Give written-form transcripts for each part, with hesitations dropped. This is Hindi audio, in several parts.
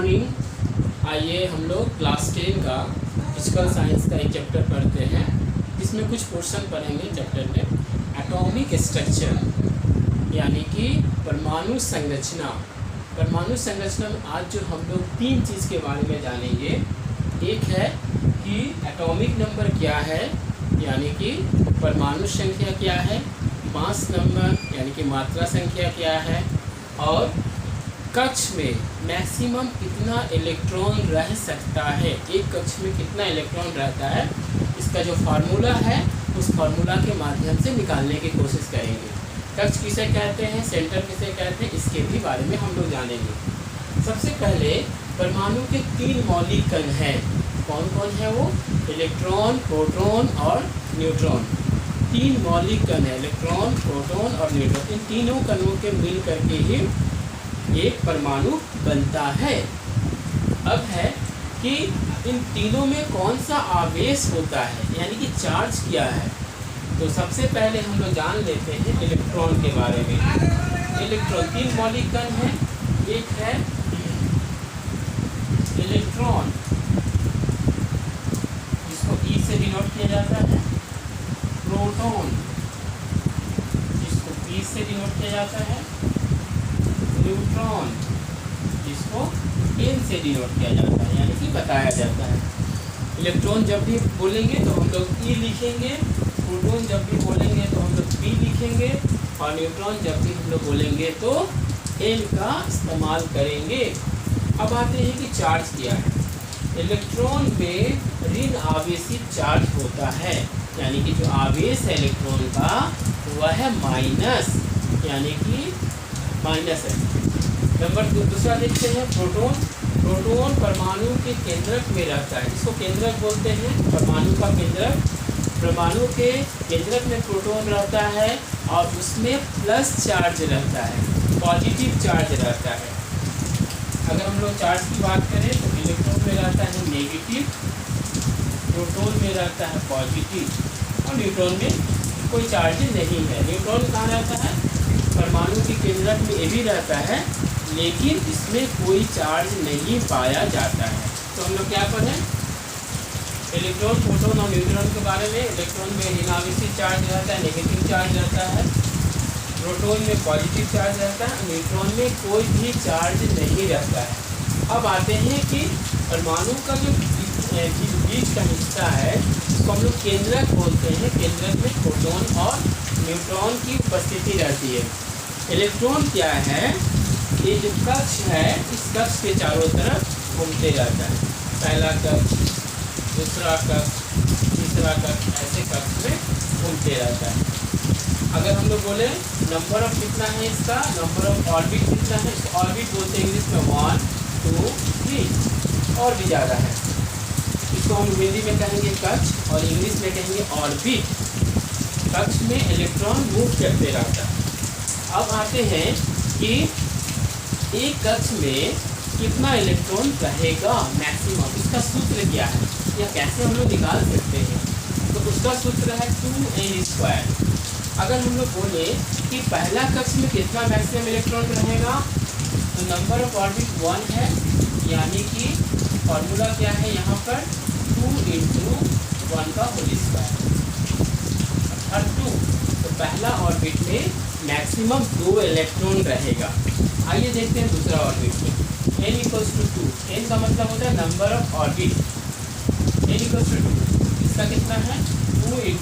मॉर्निंग। आइए हम लोग क्लास 10 का फिजिकल साइंस का एक चैप्टर पढ़ते हैं। इसमें कुछ पोर्शन पढ़ेंगे चैप्टर में एटॉमिक स्ट्रक्चर यानी कि परमाणु संरचना। परमाणु संरचना में आज जो हम लोग तीन चीज़ के बारे में जानेंगे। एक है कि एटॉमिक नंबर क्या है यानी कि परमाणु संख्या क्या है, मास नंबर यानी कि मात्रा संख्या क्या है, और कक्ष में मैक्सिमम कितना इलेक्ट्रॉन रह सकता है, एक कक्ष में कितना इलेक्ट्रॉन रहता है, इसका जो फार्मूला है उस फार्मूला के माध्यम से निकालने की कोशिश करेंगे। कक्ष किसे कहते हैं, सेंटर किसे कहते हैं, इसके भी बारे में हम लोग जानेंगे। सबसे पहले परमाणु के तीन मौलिक कण हैं। कौन कौन है वो? इलेक्ट्रॉन, प्रोटॉन और न्यूट्रॉन। तीन मौलिक कण है, इलेक्ट्रॉन, प्रोटॉन और न्यूट्रॉन। इन तीनों कणों के मिल करके ही एक परमाणु बनता है। अब है कि इन तीनों में कौन सा आवेश होता है यानी कि चार्ज क्या है। तो सबसे पहले हम लोग जान लेते हैं इलेक्ट्रॉन के बारे में। इलेक्ट्रॉन तीन मौलिक कण हैं। एक है इलेक्ट्रॉन जिसको ई से डिनोट किया जाता है, प्रोटॉन जिसको पी से डिनोट किया जाता है, न्यूट्रॉन जिसको एन से डिनोट किया जाता है यानी कि बताया जाता है। इलेक्ट्रॉन जब भी बोलेंगे तो हम लोग ई लिखेंगे, प्रोटॉन जब भी बोलेंगे तो हम लोग पी लिखेंगे, और न्यूट्रॉन जब भी हम लोग बोलेंगे तो एन का इस्तेमाल करेंगे। अब आते हैं कि चार्ज क्या है। इलेक्ट्रॉन में ऋण आवेशित चार्ज होता है यानी कि जो आवेश है इलेक्ट्रॉन का वह है माइनस यानी कि माइनस है। नंबर दूसरा देखते हैं प्रोटॉन। प्रोटॉन परमाणु के केंद्रक में रहता है, इसको केंद्रक बोलते हैं, परमाणु का केंद्रक। परमाणु के केंद्रक में प्रोटॉन रहता है और उसमें प्लस चार्ज रहता है, पॉजिटिव चार्ज रहता है। अगर हम लोग चार्ज की बात करें तो इलेक्ट्रॉन में रहता है नेगेटिव, प्रोटॉन में रहता है पॉजिटिव और न्यूट्रॉन में कोई चार्ज नहीं है। न्यूट्रॉन कहाँ रहता है? परमाणु के केंद्रक में ये भी रहता है लेकिन इसमें कोई चार्ज नहीं पाया जाता है। तो हम लोग क्या पढ़ें? इलेक्ट्रॉन, प्रोटॉन और न्यूट्रॉन के बारे में। इलेक्ट्रॉन में ऋण आवेशित चार्ज रहता है, नेगेटिव चार्ज रहता है, प्रोटॉन में पॉजिटिव चार्ज रहता है, न्यूट्रॉन में कोई भी चार्ज नहीं रहता है। अब आते हैं कि परमाणु का जो बीच का हिस्सा है उसको हम लोग केंद्रक बोलते हैं। केंद्रक में प्रोटॉन और न्यूट्रॉन की उपस्थिति रहती है। इलेक्ट्रॉन क्या है? ये जो कक्ष है इस कक्ष के चारों तरफ घूमते रहता है। पहला कक्ष, दूसरा कक्ष, तीसरा कक्ष, ऐसे कक्ष में घूमते रहता है। अगर हम लोग बोले नंबर ऑफ कितना है इसका, नंबर ऑफ ऑर्बिट कितना है, इसको ऑर्बिट बोलते हैं इंग्लिश में 1, 2, 3 और भी ज़्यादा है। इसको हम हिंदी में कहेंगे कक्ष और इंग्लिश में कहेंगे ऑर्बिट। कक्ष में इलेक्ट्रॉन मूव करते रहता है। अब आते हैं कि एक कक्ष में कितना इलेक्ट्रॉन रहेगा मैक्सिमम, इसका सूत्र क्या है या कैसे हम लोग निकाल सकते हैं? तो उसका सूत्र है 2n²। अगर हम लोग बोले कि पहला कक्ष में कितना मैक्सिमम इलेक्ट्रॉन रहेगा तो नंबर ऑफ ऑर्बिट 1 है यानी कि फॉर्मूला क्या है यहाँ पर 2 × 1 का होल स्क्वायर और 2। तो पहला ऑर्बिट में मैक्सिमम 2 इलेक्ट्रॉन रहेगा। आइए देखते हैं दूसरा ऑर्बिट में n = 2। n का मतलब होता है नंबर ऑफ ऑर्बिट। n = 2, इसका कितना है 2 ×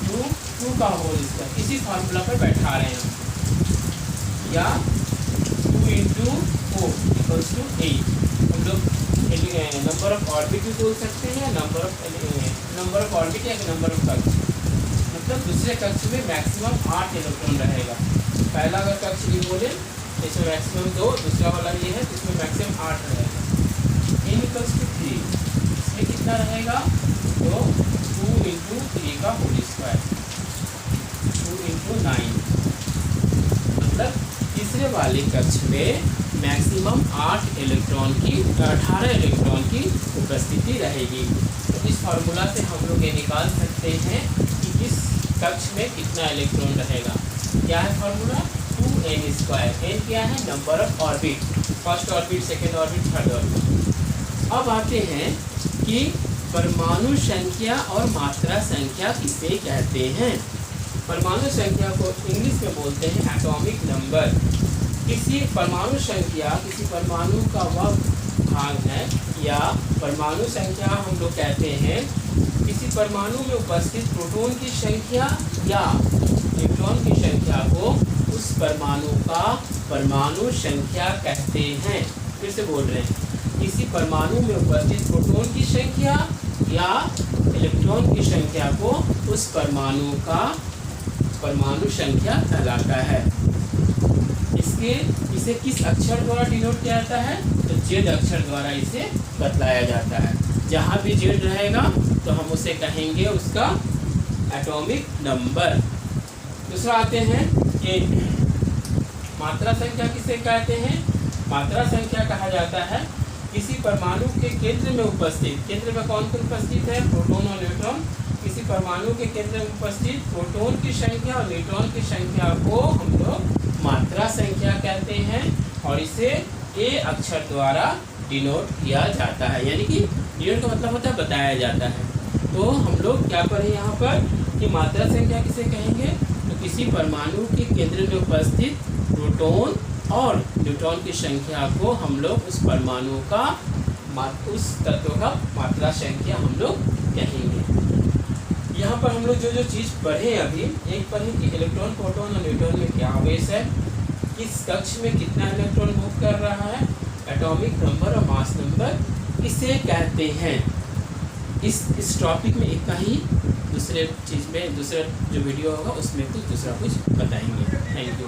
2 का होल स्क्वायर। इसी फार्मूला पर बैठा रहे हैं हम, या 2 × 4 = 8। हम लोग नंबर ऑफ ऑर्बिट भी बोल सकते हैं, नंबर ऑफ ऑर्बिट या नंबर ऑफ कक्ष। मतलब दूसरे कक्ष में मैक्सिमम 8 इलेक्ट्रॉन रहेगा। पहला अगर कक्ष ये बोले इसमें मैक्सिमम 2, दूसरा वाला ये है तो इसमें मैक्सिमम 8 रहेगा। n = 3, इसमें कितना रहेगा तो 2 × 3 का होल स्क्वायर, 2 × 9। मतलब तीसरे वाले कक्ष में मैक्सिमम 18 इलेक्ट्रॉन की उपस्थिति रहेगी। तो इस फार्मूला से हम लोग ये निकाल सकते हैं कि इस कक्ष में कितना इलेक्ट्रॉन रहेगा। क्या है फार्मूला? 2n²। n क्या है? Number of orbit, first orbit, second orbit, third orbit. अब आते हैं कि परमाणु संख्या और मात्रा संख्या किसे कहते हैं। परमाणु संख्या को इंग्लिश में बोलते हैं एटॉमिक नंबर। किसी परमाणु संख्या किसी परमाणु का वह भाग है, या परमाणु संख्या हम लोग कहते हैं किसी परमाणु में उपस्थित प्रोटॉन की संख्या या न्यूट्रॉन की संख्या को उस परमाणु का परमाणु संख्या कहते हैं। फिर से बोल रहे हैं, किसी परमाणु में उपस्थित प्रोटॉन की संख्या या इलेक्ट्रॉन की संख्या को उस परमाणु का परमाणु संख्या कहलाता है। इसे किस अक्षर द्वारा डिनोट किया जाता है, तो जेड अक्षर द्वारा इसे बतलाया जाता है। जहाँ भी जेड रहेगा तो हम उसे कहेंगे उसका एटॉमिक नंबर। दूसरा आते हैं कि मात्रा संख्या किसे कहते हैं। मात्रा संख्या कहा जाता है किसी परमाणु के केंद्र में उपस्थित, केंद्र में कौन कौन उपस्थित है, प्रोटॉन और न्यूट्रॉन। किसी परमाणु के केंद्र में उपस्थित प्रोटॉन की संख्या और न्यूट्रॉन की संख्या को हम लोग मात्रा संख्या कहते हैं, और इसे ए अक्षर द्वारा डिनोट किया जाता है। यानी कि डिनोट का मतलब होता है बताया जाता है। तो हम लोग क्या पढ़े यहाँ पर कि मात्रा संख्या किसे कहेंगे, तो किसी परमाणु के केंद्र में उपस्थित प्रोटॉन और न्यूट्रॉन की संख्या को हम लोग उस परमाणु का उस तत्व का मात्रा संख्या हम लोग कहेंगे। यहाँ पर हम लोग जो चीज़ पढ़े अभी, एक पढ़े कि इलेक्ट्रॉन प्रोटॉन और न्यूट्रॉन में क्या आवेश है, किस कक्ष में कितना इलेक्ट्रॉन मूव कर रहा है, एटॉमिक नंबर और मास नंबर इसे कहते हैं। इस टॉपिक में इतना ही। दूसरे चीज़ में दूसरा जो वीडियो होगा उसमें कुछ दूसरा कुछ बताएंगे। Thank you.